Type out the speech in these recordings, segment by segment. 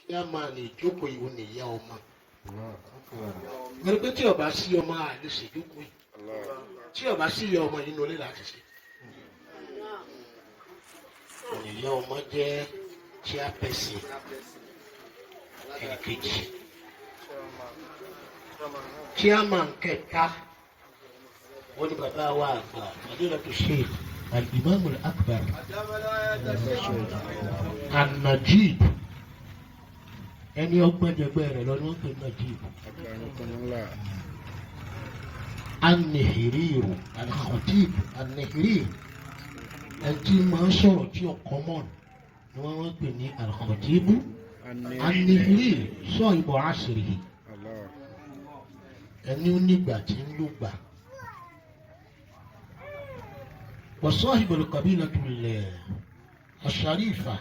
chairman ìjókòó ìwọ nìyá ọmọ pé tí ọba sí ọmọ àlè ṣèjókòó yìí tí ọba sí ìyá ọmọ yìí lórí láti ṣe ìyá ọmọ jẹ́ chairperson ẹnìkejì chairman kẹta wọ́n ní bàbá wa àgbà Fadilatu Sheikh al-Imam al-Akbar an-Najib ẹni ọgbọ́njẹgbẹ́ rẹ̀ lọ ni wọ́n pè Najib an-Nihiriru al-Khatib an-Nihiri ẹni tí máa ń sọ̀rọ̀ tí ó common ni wọ́n pè ní al-Khatib an-Nihiri sọ ìbò àṣírí ẹni onígbà tí ń lò gbà. وصاحب القبيلة الشريفة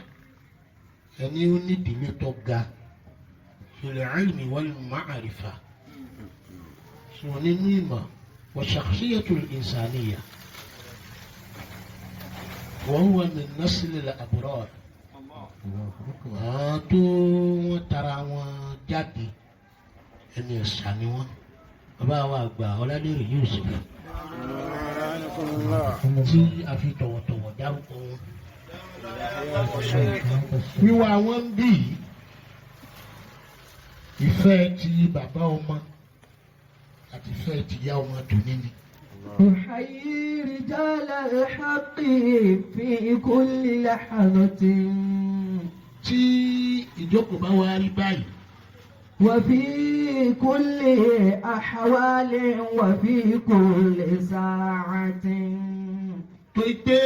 أن يند لتوغا في العلم والمعرفة وننيمة وشخصية الإنسانية وهو من نسل الأبرار ترى جدي أن يسانيوا أبا أولاد يوسف tí a fi tọ̀wọ̀tọ̀wọ̀ dárúkọ wọn. Wíwá wọn ń bí ìfẹ́ ti bàbá ọmọ àti ìfẹ́ ti ìyá ọmọ tòní ni. أحيي رجال الحق في كل لحظة. Tí ìjókòó bá wá rí báyìí. وفي كل أحوال وفي كل ساعة. Torí pé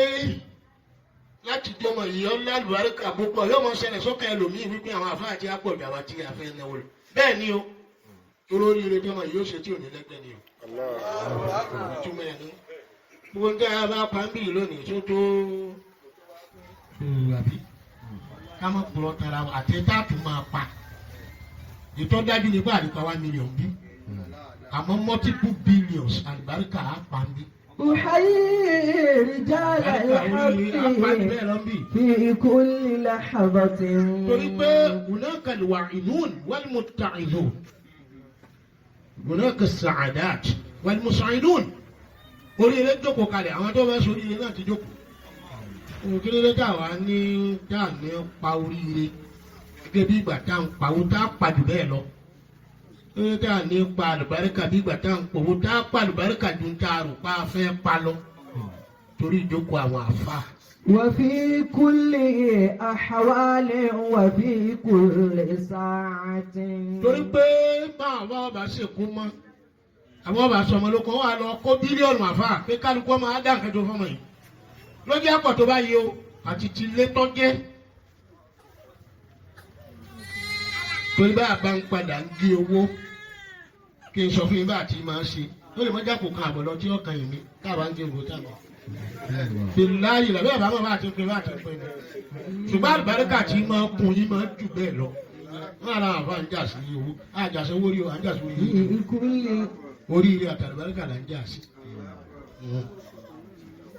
láti jọmọ ìyá ọlọ́àlùbáríkà púpọ̀ yóò mọ ṣẹlẹ̀ sọ́kàn ẹlòmíì wípé àwọn àfáà àti àpọ̀jù àwọn tí a fẹ́ náwó lọ. Bẹ́ẹ̀ ni o, torí oríire jọmọ yóò ṣe tí ò ní lẹ́gbẹ̀ẹ́ ni o. Ìtumọ̀ ẹ̀ ní. Gbogbo ń tẹ́ bá pa ń bì lónìí tó tó àbí ká má purọ́ tara àti táàtù máa pa. Ìtọ́jáde nípa àdìpá 1 million bí. Àmọ́ multiple billions àlùbáríkà á pa ń bí. أحيي رجال الحق في كل لحظة. torí pé هناك الواعظون والمتعظون هناك السعادات والمسعدون oríire jókòó kalẹ̀ àwọn tó bá sóríire náà ti jókòó òkèlè táwa ní dáàní pa oríire gẹ́gẹ́ bí ìgbà tá à ń pawó tá a pa jù bẹ́ẹ̀ lọ gẹ́gẹ́ tá à ní pa àlùbáríkà bí ìgbà tá à ń pòwó tá a pa àlùbáríkà ju tá a rò pa fẹ́ pa lọ torí ìjókòó àwọn àfa. وفي كل أحوال وفي كل ساعة. torí pé bá àwọn ọba ṣèkú mọ́ àwọn ọba sọmọ ló kọ́ wà lọ kó bílíọ̀nù àfa pé kálukú ọmọ á dá nǹkan tó fọmọ yìí lójú àpọ̀ tó bá yí o àti ti lé tọ́jẹ́. torí bá a bá ń padà ń gé owó kí n sọ fún yín bá àti máa ṣe ó lè mọ́jà kó kan àbọ̀ lọ tí ọkàn yìí mi káàbá ń gé owó táwọn. Bìláyì làbẹ́ àbá máa bá àti pé bá àti pé ni ṣùgbọ́n àlùbáríkà tí máa kun yín máa jù bẹ́ẹ̀ lọ wọn àrà àbá ń jà sí owó àjàsọ owó rí o àjàsọ oríire àtàlùbáríkà là ń jà sí.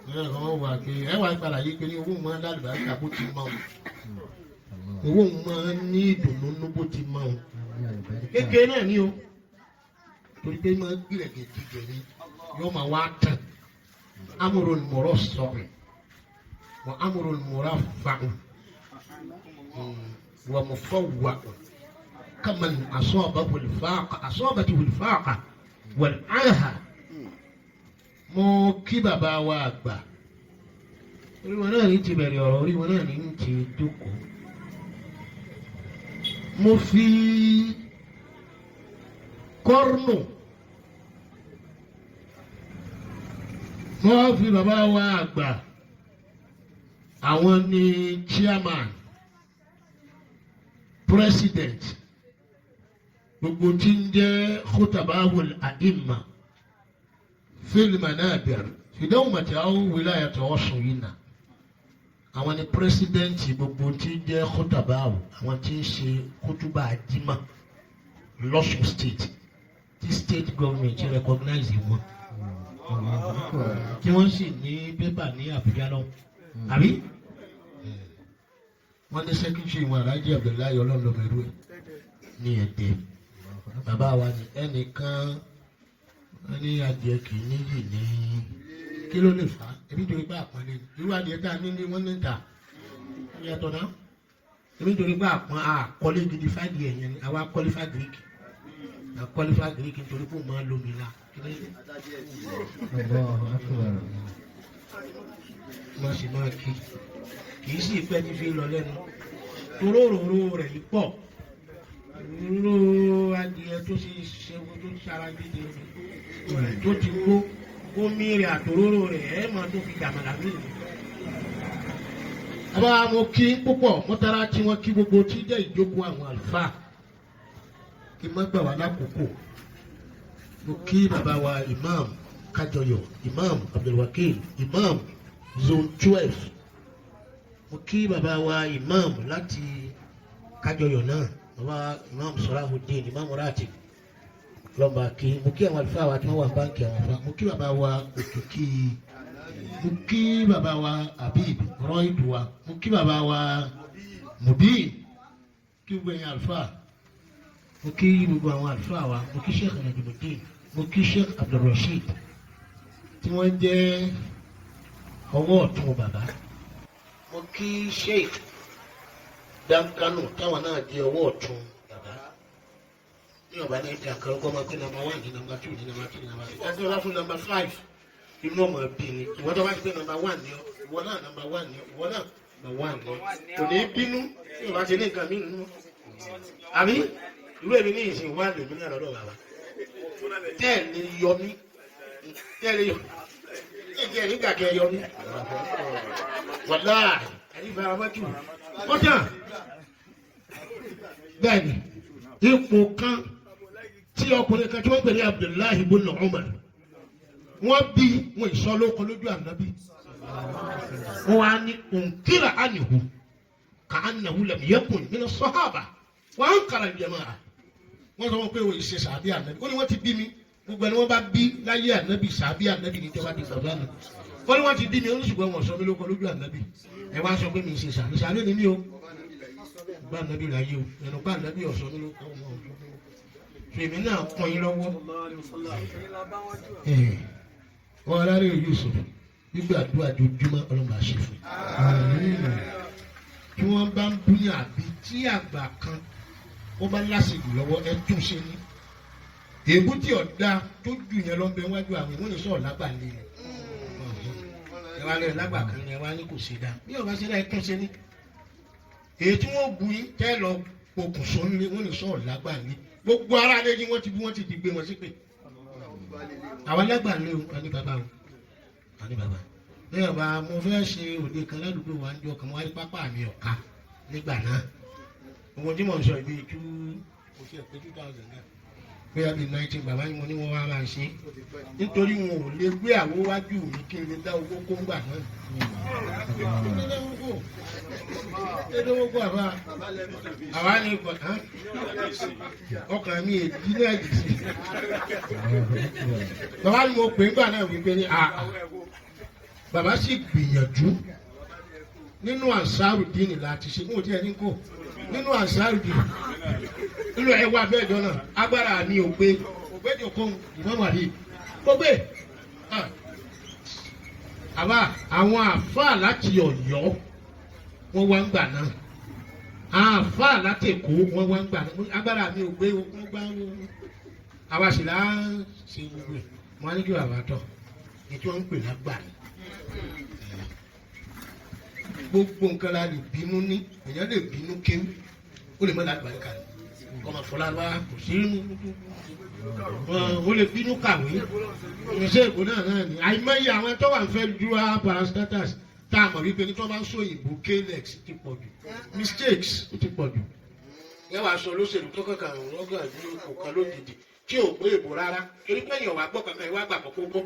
Wọ́n wà pé ẹ wà gbàlà yìí pé ní owó máa ń lálùbáríkà bó ti máa owó máa ń ní ìdùnnú bó ti máa kékeré náà ni o torí pé máa ń gbìlẹ̀ gèdè ní yóò máa wá tán. أمر مرصع وأمر مرفع ومفوع كمن أصابته الفاقة والعاهة mo kí bàbá wa àgbà orí wọn náà ní ti bẹ̀rẹ̀ ọ̀rọ̀ orí wọn náà ní ti jókòó mo fi kọ́rùnù wọ́n fi bàbá wa àgbà àwọn ní chairman president gbogbo tí ń jẹ́ khutabahul a'imma fil manabir fi dawmati aw wilayati Ọ̀ṣun yìí nà àwọn ní president gbogbo tí ń jẹ́ khutabahu àwọn tí ń ṣe kútúbà àjímà l'Ọ̀ṣun state tí state government recognize wọn tí wọ́n sì ní pépà ní Àbújá lọ àbí wọ́n ní sẹ́kítírì wọn Alhaji Abdullahi ọlọ́ọ̀lọ́mọ̀ẹ́rú ẹ̀ ní Ẹ̀dẹ́ bàbá wa ní ẹnìkan wọ́n ní adìẹ kì í níyì ní kí ló lè fà á ebi torí pé àpọ́nlé irú adìẹ tá a ní wọ́n ní ta yàtọ̀ náà ebi torí pé àkọlé gidi fáàgì ẹ̀yẹn ni àwa kọ́lé fáàgìrìkì àkọlé fáàgìrìkì nítorí pé ó máa ń lómi la wọ́n sì máa kí kìí sì pẹ́ ní fi lọ lẹ́nu toróróró rẹ̀ yìí pọ̀ ró adìẹ tó ṣe ṣẹ́wó tó ṣara gidi tó ti gbó omi rẹ̀ àtòróró rẹ̀ ẹ̀ máa tó fi dàmàlà míì. àbá mo kí púpọ̀ mọ́tara tí wọ́n kí gbogbo tí jẹ́ ìjókòó àwọn àlùfáà kí n má gbà wá lákòókò mo kí bàbá wa imam Kájọyọ̀ imam Abdulwakil imam zone 12 mo kí bàbá wa imam láti Kájọyọ̀ náà bàbá imam Sọláhùdín imam Ratib lọ́mọ kí mo kí àwọn àlùfáà wa tí wọ́n wà báńkì àwọn àlùfáà mo kí bàbá wa Òkìkí mo kí bàbá wa Habib Rọ́ìdùwà mo kí bàbá wa Mubin kí gbogbo ẹ̀yin àlùfáà mo kí gbogbo àwọn àlùfáà wa mo kí Sheikh Najimuddin mo kí Sheikh Abdulrasheed tí wọ́n jẹ́ ọwọ́ ọ̀tún bàbá mo kí Sheikh Dankano táwọn náà jẹ́ ọwọ́ ọ̀tún bàbá ní ọba ní ìjà kan ọgbọ́n máa pé number 1 ní number 2 ní number 3 ní number 4 ẹgbẹ́ wá fún number 5 inú ọmọ ẹbí ni ìwọ́n tó wá sí pé number 1 ni ọ ìwọ náà number 1 ni ìwọ náà number 1 ni kò ní bínú tí ìwọ́n bá ṣe ní nǹkan mí nínú àbí irú èmi ní ìsìn wà lèmi náà lọ́dọ̀ bàbá tẹ́ẹ̀lì yọ mí tẹ́ẹ̀lì yọ ẹ̀jẹ̀ nígbà kẹ́ yọ mí wàlá ẹ̀yìn faramọ́tù ọ̀tá bẹ́ẹ̀ ni ipò kan tí ọkùnrin kan tí wọ́n pè ní Abdullahi ibn Umar wọ́n bí wọn ìsọlóko lójú ànábì wọ́n wá ní òǹkìlà ánìhù ká ánìhù lam yakun min as-sahaba wọ́n á ń kàrà ìjẹ̀mọ́ wọ́n sọ wọn pé wọ́n ìṣe sàbí ànábì ó ní wọ́n ti bí mi gbogbo ẹni wọ́n bá bí láyé ànábì sàbí ànábì ní ìjọba ti sàbí ànábì wọ́n ní wọ́n ti bí mi ó ní ṣùgbọ́n wọ́n sọ mí lóko lójú ànábì ẹ wá sọ pé mi ṣe sàbí sàbí ni mí o gbá ànábì láyé o ẹnu gbá ànábì ọ̀sọ́ mi lóko fèmí náà kàn yín lọ́wọ́ wọ́n aráàlú Yusuf gbígbàdúrà dojúmọ́ ọlọ́mọ àṣẹfù tí wọ́n bá ń búyàn àbí tí àgbà kan ó bá lásìkò lọ́wọ́ ẹ tún ṣe ní èébú tí ọ̀dà tó jù yẹn lọ́nbẹ wájú àwọn ìwọ́n ní sọ̀rọ̀ lágbà lé ẹ wá lẹ́yìn lágbà kan ni ẹ wá ní kò ṣe dá bí ọba ṣe dá ẹ tún ṣe ní èyí tí wọ́n bu yín tẹ́ lọ pokùnso nílé wọ́n ní sọ̀rọ̀ lágbà lé gbogbo ara lé yín wọ́n ti bú wọ́n ti di gbé wọn sí pé àwọn lágbà lé o àní bàbá o àní bàbá bẹ́ẹ̀ bá mo fẹ́ ṣe òde kan ládùúgbò wa ń jọ kan wáyé pápá mi ọ̀ka nígbà náà owó tí mo sọ ibi tú mo ṣe pé 2000 náà bóyá bíi 19 bàbá yìí mo ní wọn wá máa ṣe nítorí wọn ò lè gbé àwo wájú mi kí n lè dá owó kó ń gbà náà àbá àwa ni ọkàn mi èdè náà jì sí bàbá ni mo pè ń gbà náà wípé ní bàbá sì gbìyànjú nínú Ansarudeen láti ṣe fún òtí ẹni kò nínú Ansarudeen nínú ẹwà bẹ́ẹ̀ jọ náà agbára mi ò gbé ògbẹ́jọ kan ìmọ̀mọ̀lì gbogbo àbá àwọn àfáà láti Ọ̀yọ́ wọ́n wá ń gbà náà àfáà láti Èkó wọ́n wá ń gbà náà agbára mi ò gbé wọ́n gbá àwa sì láà ṣe gbogbo ẹ̀ wọ́n á ní kí bàbá tọ̀ ní tí wọ́n ń pè lágbà ní gbogbo nǹkan la lè bínú ní èèyàn lè bínú kéwú ó lè má lágbàríkà ọmọ fọláwá kò sí ó lè bínú kàwé ìrìnsẹ̀ èkó náà ni àìmọye àwọn tó wà ń fẹ́ dúró parastatus tá a mọ̀ wípé ní tí wọ́n bá ń sọ òyìnbó klex ti pọ̀ jù mistakes ti pọ̀ jù yẹn wàá sọ olóṣèlú tó kankan lọ́gàn ìlú òkan lójijì tí ò gbé èbò rárá torí pé èèyàn wà gbọ́ kankan ìwà àgbà kọ́kọ́ gbọ́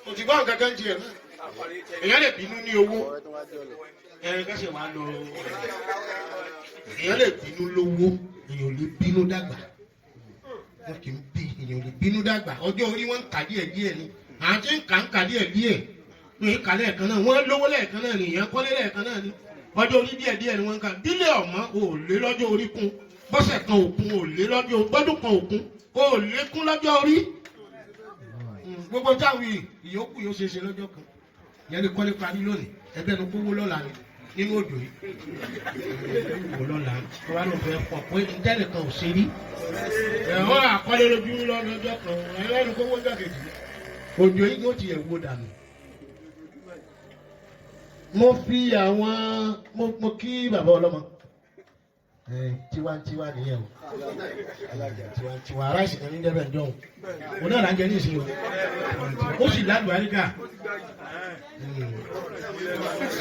kò ti gbọ́ nǹkan kan tiẹ̀ náà èèyàn lè bínú ní owó kásẹ̀ wàá lọ èèyàn lè bínú lówó èèyàn lè bínú dàgbà wọn kì í bí èèyàn lè bínú dàgbà ọjọ́ orí wọn ń kà díẹ̀ díẹ̀ ni àti ń kà díẹ̀ díẹ̀ ní ìkà lẹ́ẹ̀kan náà wọ́n lówó lẹ́ẹ̀kan náà ni èèyàn kọ́lé lẹ́ẹ̀kan náà ni ọjọ́ orí díẹ̀ ni wọ́n ń kà dílé ọ̀mọ́ ò lé lọ́jọ́ orí kún bọ́sẹ̀ kan òkun ò lé lọ́jọ́ gbọ́dún kan òkun ò lé kún lọ́jọ́ orí gbogbo táwọn ìyókù yóò ṣe ṣe lọ́jọ́ kan yẹn ni kọ́lé parí lónìí ẹgbẹ́ nu kówó lọ́la ni nínú odò yìí kówó lọ́la tó bá lọ fẹ́ pọ̀ pé ìjẹ́lẹ̀ kan ò ṣe rí ẹ̀họ́n àkọ́lé lójú lọ́jọ́ kan ẹlẹ́nu kówó ń dàgẹ̀jì odò yìí yóò ti ẹ̀ wo dànù. mo fi àwọn mo kí bàbá ọlọ́mọ tiwantiwa nìyẹn o tiwantiwa aráàlú kan ní dẹ́bẹ̀ ń dọ̀hún òun náà là ń jẹ ní ìsinmi ó sì ládùú àríkà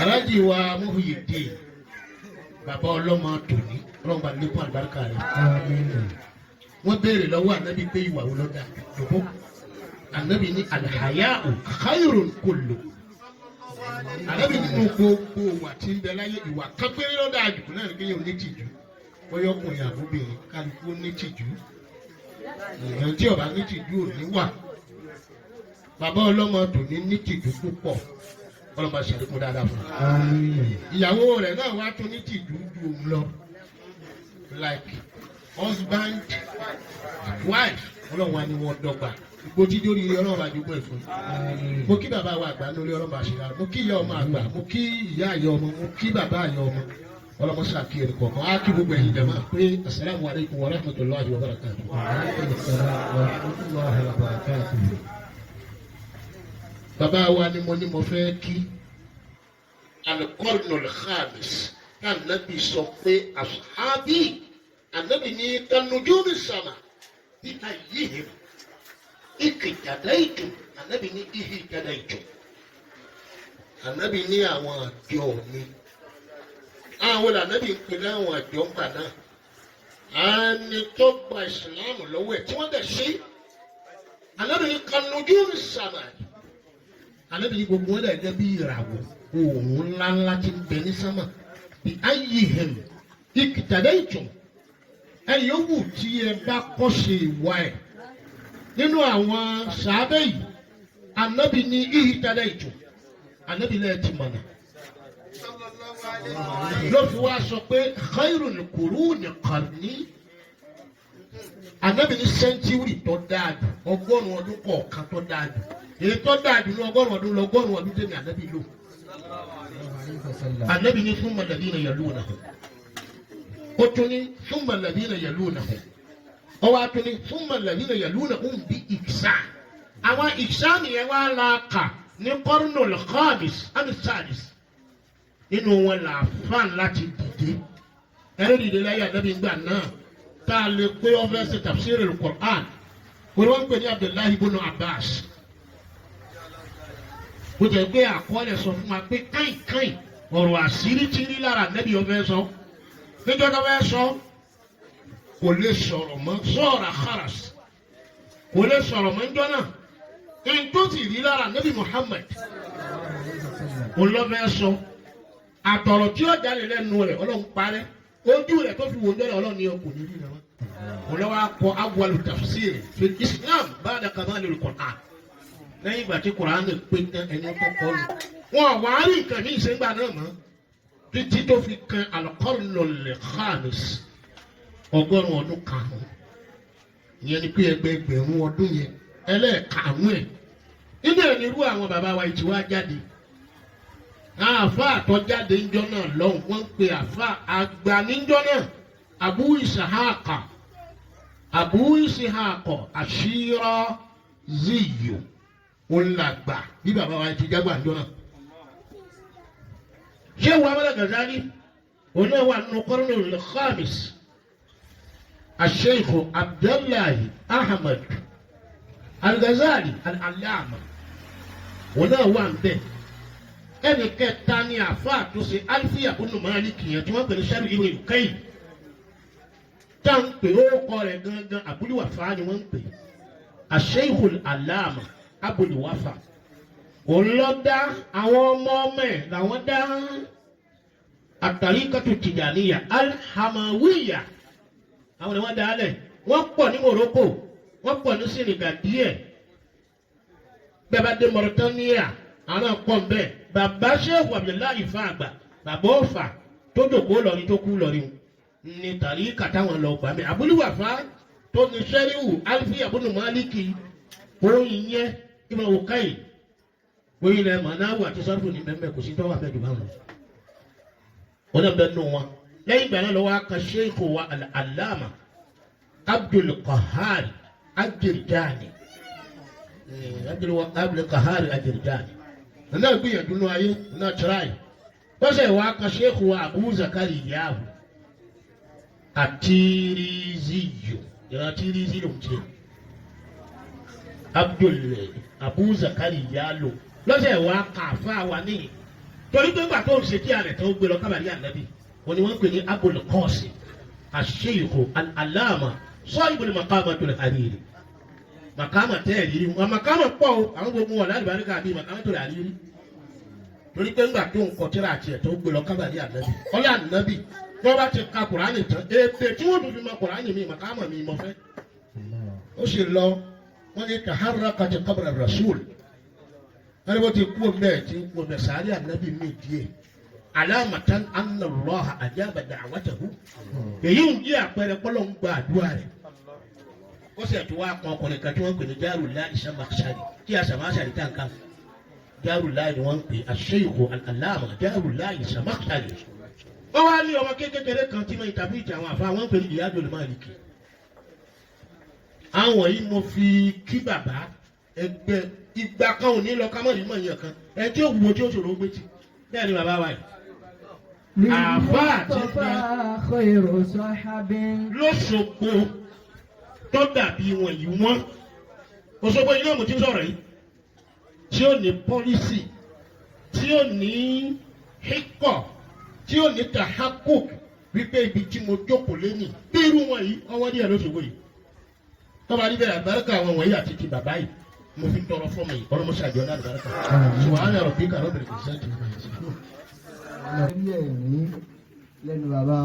aláàjì wa Muhyiddin bàbá ọlọ́mọ tòní ọlọ́mọ bá lékún àlùbáríkà rẹ̀ wọ́n béèrè lọ́wọ́ ànábì pé ìwà wo lọ́dà lọ́kọ́ ànábì ní al-haya'u khayrun kullu ànábì nínú gbogbo wà tí ń bẹ láyé ìwà kápẹ́rẹ́ lọ́dà àjùkú náà ní kéèyàn ní tìjú bóyá ọkùnrin àbúbìnrin kálukú ní tìjú èèyàn tí ọba ní tìjú ò ní wà bàbá ọlọ́mọ tòní ní tìjú púpọ̀ ọlọ́mọ ṣàlékún dáadáa fún un ìyàwó rẹ̀ náà wá tún ní tìjú ju òun lọ like husband wife ọlọ́run wa ni wọ́n dọ́gba gbogbo tí dórí ilé ọlọ́run àjogún ẹ̀ fún un mo kí bàbá wa àgbà lórí ọlọ́run àṣírà mo kí ìyá ọmọ àgbà mo kí ìyá àyà ọmọ mo kí bàbá àyà ọmọ ọlọ́mọ ṣàkíyèsí kọ̀ọ̀kan á kí gbogbo ẹ̀yin jẹ̀mọ́ pé asalaamu alaykum wa rahmatulahi wa barakatuh. bàbá wa ni mo fẹ́ kí al-qarnul khamis ká nàbì sọ pé ashabi ànábì ní kanujumi sama bí ayyihim ikijadaitu ànábì ní ihijadaitu ànábì ní àwọn àjọ mi àwọn ànábì ń pè ní àwọn àjọ ńgbà náà àní tó gba ìsìlámù lọ́wọ́ ẹ̀ tí wọ́n dẹ̀ ṣe ànábì ní kanujumi sama ànábì ní gbogbo wọn dẹ̀ jẹ́ bí ìràwọ̀ òun ńláńlá ti ń bẹ ní sámà bí ayyihim ikijadaitu ẹ̀yin yòówù tí ẹ bá kọ́ ṣe ìwà ẹ̀ nínú àwọn sàábẹ́ yìí ànábì ní ihijadaitu ànábì lẹ́ẹ̀ ti mọ̀nà ló fi wá sọ pé khairul quruni qarni ànábì ní sẹ́ńtúrì tó dáadù ọgọ́rùn-ún ọdún kọ̀ọ̀kan tó dáadù èyí tó dáadù ní ọgọ́rùn-ún ọdún lọ́gọ́rùn-ún ọdún tẹ̀mí ànábì lò ànábì ní thumma alladhina yalunahum ó tún ní thumma alladhina yalunahum ó wá tún ní thumma alladhina yalunahum bí ìksá àwọn ìksá nìyẹn wá la kà ní qarnul khamis àmì sadis nínú wọn là fàn láti dìde ẹni dìde láyé ànábì gbà náà tá a lè pé ọfẹ ṣe tafsir al-Qur'an wọn wọn pè ní Abdullahi ibn Abbas bó jẹ́ pé àkọọ́lẹ̀ sọ fún wa pé káìkáì ọ̀rọ̀ àṣírí tí rí lára ànábì ọfẹ sọ níjọ́ tó fẹ́ sọ kò lè sọ̀rọ̀ mọ́ sọ̀rọ̀ kharas kò lè sọ̀rọ̀ mọ́ níjọ́ náà ẹni tó sì rí lára ànábì Muhammad olọ́fẹ́ sọ àtọ̀rọ̀ tí ó jáde lẹ́nu rẹ̀ ọlọ́run parẹ́ ojú rẹ̀ tó fi wò lọ́rẹ̀ ọlọ́run ní ọkùnrin rí rẹ̀ wọ́n. olówó akọ awwalu tafsir fi Islam ba'da kamalil Qur'an lẹ́yìn ìgbà tí Qur'an lè pé tán ẹni tó kọ́ lu. wọn wà á rí nǹkan ní ìṣègbà náà mọ́ títí tó fi kan al-qarnul khamis ọgọ́rùn-ún ọdún karùn-ún ìyẹn ni pé ẹgbẹ̀rún ọdún yẹn ẹlẹ́ẹ̀karùn-ún ẹ̀ nínú ẹ̀ nírú àwọn bàbá wa ìtìwá jáde àfa àtọ́jáde ńjọ́ náà lọ́hùn wọ́n ń pe àfa àgbà níjọ́ náà Abu Ishaqa àṣírọ́ ziyo ńlágbà bí bàbá wa ti jágbà ńjọ́ náà. ṣé wàá wọlé Ghazali òun náà wà nínú qarnul khamis Sheikh Abdullahi Ahmad al-Ghazali al-Allama òun náà wà ń bẹ̀. ẹnì kẹta ni àfa àtúnṣe alifiya ibn Malik yẹn tí wọ́n pè ní sẹ́rù ìwé ìkẹyìn tá à ń pè ó kọ rẹ̀ gangan Abul Wafa ni wọ́n ń pè Asheikhul Allama Abul Wafa òun lọ dá àwọn ọmọ ẹ̀ làwọn dá at-Tariqatu Tijaniyya al-Hamawiyya àwọn ni wọ́n dá lẹ̀ wọ́n pọ̀ ní Morocco wọ́n pọ̀ ní Senegal díẹ̀ bẹ́ẹ̀ bá dé Mauritania àwọn náà pọ̀ ń bẹ́ẹ̀ bàbá Sheikh Abdullahi Ifá àgbà bàbá Ọ̀fà tó dòkó lọ́rin tó kú lọ́rin ní tàríkà táwọn lọ gbà mí àbúlùwàfà tó ní sẹ́ríwù alifi àbúnú máàlìkì oyin yẹn ìmọ̀ òkà yìí oyin lẹ mànáwù àti sọ́rùfù ní mẹ́mẹ́ kò sí tọ́wọ́ abẹ́jù bá wọn. wọ́n náà bẹ́ẹ̀ nù wọn lẹ́yìn ìgbà náà lọ́wọ́ aka sheikh wa al-allama Abdul Qahhar Al-Jirjani Abdul Qahhar Al-Jirjani nana gbìyànjú nù ayé nà tíráì wọ́sẹ̀ wa aka sheikh wa Abu Zakariya At-Tiriziyu yàrá Tirizi ló ń tiẹ̀ Abu Zakariya lò lọ́sẹ̀ wa kàfá wa níyì torí pé ńgbà tó ń ṣe kí alẹ̀ tó gbé lọ kábàlì ànábì wọn ni wọ́n ń pè ní Abul Qasim Ash-Shaykh Al-Allama Sahibul Maqamatul Hariri màkàmà tẹ́ẹ̀rí wọn màkàmà pọ̀ o àwọn gbogbo wọn láti bàrí káàbí màkàmà tó rà rírí torí pé ńgbà tó ń kọ tíra àti ẹ̀ tó gbé lọ kábàlì ànábì ọlá ànábì wọ́n bá ti ka Kùránì tán èpè tí wọ́n dùn fi mọ Kùránì mi màkàmà mi mọ̀ fẹ́ ó sì lọ wọ́n ní taharrakat qabr Rasul wọ́n ní wọ́n ti kú ọmọ ẹ̀ tí wọ́n bẹ̀ sáré ànábì mi díẹ̀ alamatan anna Allah ajaba da'watahu èyí ń jí àpẹẹrẹ pọ́lọ́ ń gba àdúrà rẹ̀ ó sì ẹ̀tọ́ wá kan ọkùnrin kan tí wọ́n ń pè ní Jarullahi Samakhshari kí a Samakhshari tá nǹkan Jarullahi ni wọ́n ń pè Ash-Shaykh Al-Allama Jarullahi Samakhshari ó wá ní ọmọ kékeré kan tí wọ́n ìtàbí ìtì àwọn àfa wọ́n ń pè ní Iyadul Maliki àwọn yìí mo fi kí bàbá ẹgbẹ́ ìgbà kan ò ní lọ kámọ́rì mọ̀ ìyẹn kan ẹ tí ó wúwo tí ó ṣòro gbé tì bẹ́ẹ̀ ni bàbá wa yìí. àfa àti lọ́sọ̀gbọ̀ tó dàbí wọn yìí wọ́n Òṣogbo yìí náà mo ti ń sọ̀rọ̀ yìí tí ó ní pọ́lísì tí ó ní híkọ̀ tí ó ní tahakuk wípé ibi tí mo jókòó lẹ́yìn bí irú wọn yìí ọwọ́ díẹ̀ lọ́sọ̀gbọ̀ yìí tọ́ba níbẹ̀ àgbàrúkà àwọn wọ̀nyí àti ti bàbá yìí mo fi tọrọ fún mi ọ̀rọ̀ mo ṣàjọ náà àgbàrúkà ṣùgbọ́n àwọn ọ̀rọ̀ bí kàrọ̀ bẹ̀rẹ̀ kìí sẹ́ẹ̀tì. lẹ́nu bàbá